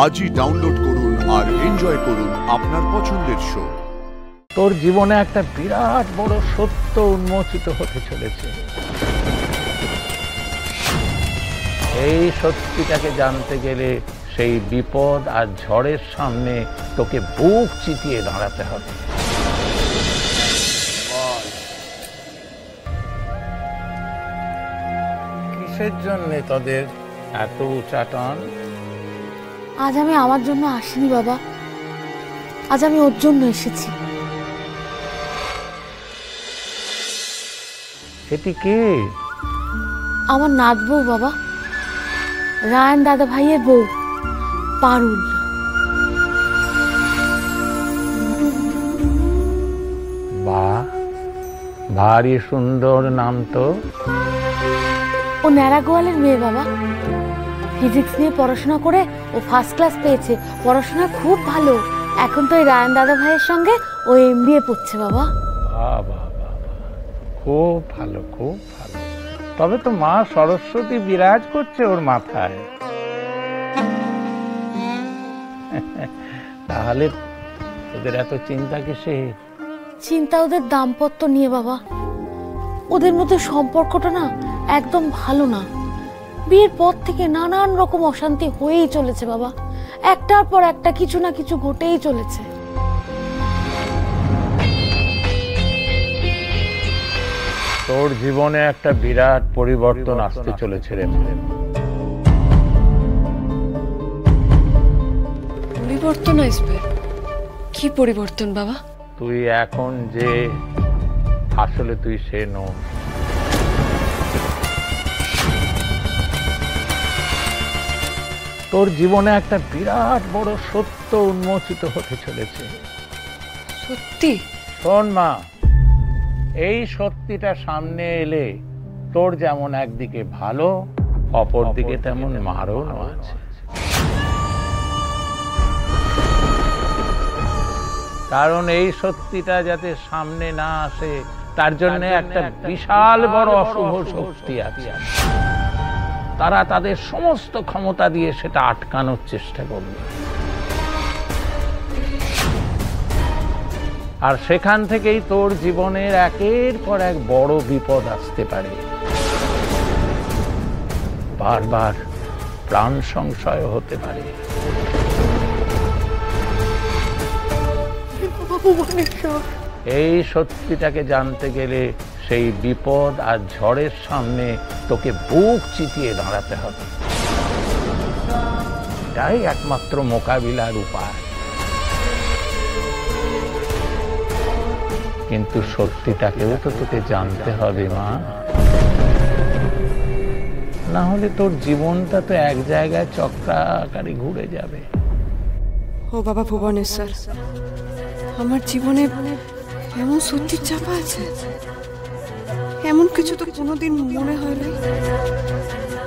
আজই ডাউনলোড করুন আর এনজয় করুন আপনার পছন্দের শো। তোর জীবনে একটা বিরাট বড় সত্য উন্মোচিত হতে চলেছে। এই সত্যিটাকে জানতে গেলে সেই বিপদ আর ঝড়ের সামনে তোকে বুক চিতিয়ে দাঁড়াতে হবে। কিসের জন্যে তোদের এত উচাটন? আজ আমি আমার জন্য আসিনি বাবা, আজ আমি ওর জন্য এসেছি। সেটি কে? আমার নাত বউ বাবা, রায়ন দাদা ভাইয়ের বউ পারুল। বাহ, ভারী সুন্দর নাম তো। ও ন্যাড়া গোয়ালের মেয়ে বাবা, ফিজিক্স নিয়ে পড়াশোনা করে ও ফার্স্ট ক্লাস পেয়েছে, পড়াশোনা খুব ভালো। এখন তো এই রায়ন দাদা ভাইয়ের সঙ্গে ও MBA পড়ছে বাবা। বাহ বাহ বাহ, খুব ভালো, খুব ভালো। তবে তো মা সরস্বতী বিরাজ করছে ওর মাথায়। তাহলে ওদের এত চিন্তা কিসে? চিন্তা ওদের দাম্পত্য নিয়ে বাবা। ওদের মধ্যে সম্পর্কটা না একদম ভালো না। বিয়ের পর থেকে নানান রকম অশান্তি হয়েই চলেছে বাবা, একটার পর একটা কিছু না কিছু ঘটেই চলেছে। তোর জীবনে একটা বিরাট পরিবর্তন আসতে চলেছে রে। পরিবর্তন আসবে? কি পরিবর্তন বাবা? তুই এখন যে আসলে তুই সে নো। তোর জীবনে একটা বিরাট বড় সত্য উন্মোচিত হতে চলেছে। সত্যি? শোন মা, এই সত্যিটা সামনে এলে তোর যেমন একদিকে ভালো, অপর দিকে তেমন মারণ আছে। কারণ এই সত্যিটা যাতে সামনে না আসে তার জন্য একটা বিশাল বড় অশুভ শক্তি আছে। তারা তাদের সমস্ত ক্ষমতা দিয়ে সেটা আটকানোর চেষ্টা করবে, আর সেখান থেকেই তোর জীবনের একের পর এক বড় বিপদ আসতে পারে। বারবার প্রাণ সংশয় হতে পারে। এই সত্যিটাকে জানতে গেলে সেই বিপদ আর ঝড়ের সামনে তোকে বুক চিতিয়ে দাঁড়াতে হবে। এটাই একমাত্র মোকাবিলার উপায়। কিন্তু সত্যিটাকেও তো তোকে জানতে হবে মা, না হলে তোর জীবনটা তো এক জায়গায় চক্রাকারে ঘুরে যাবে। ও বাবা ভুবনেশ্বর, আমার জীবনে এমন সত্যি চাপা আছে, এমন কিছু তো কোনোদিন মনে হয় নাই।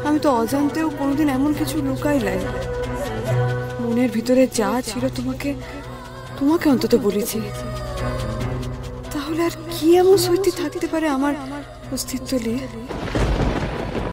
আমি তো অজান্তেও কোনোদিন এমন কিছু লুকাই নাই। মনের ভিতরে যা ছিল তোমাকে অন্তত বলেছি। তাহলে আর কি এমন সত্যি থাকতে পারে আমার অস্তিত্ব নিয়ে?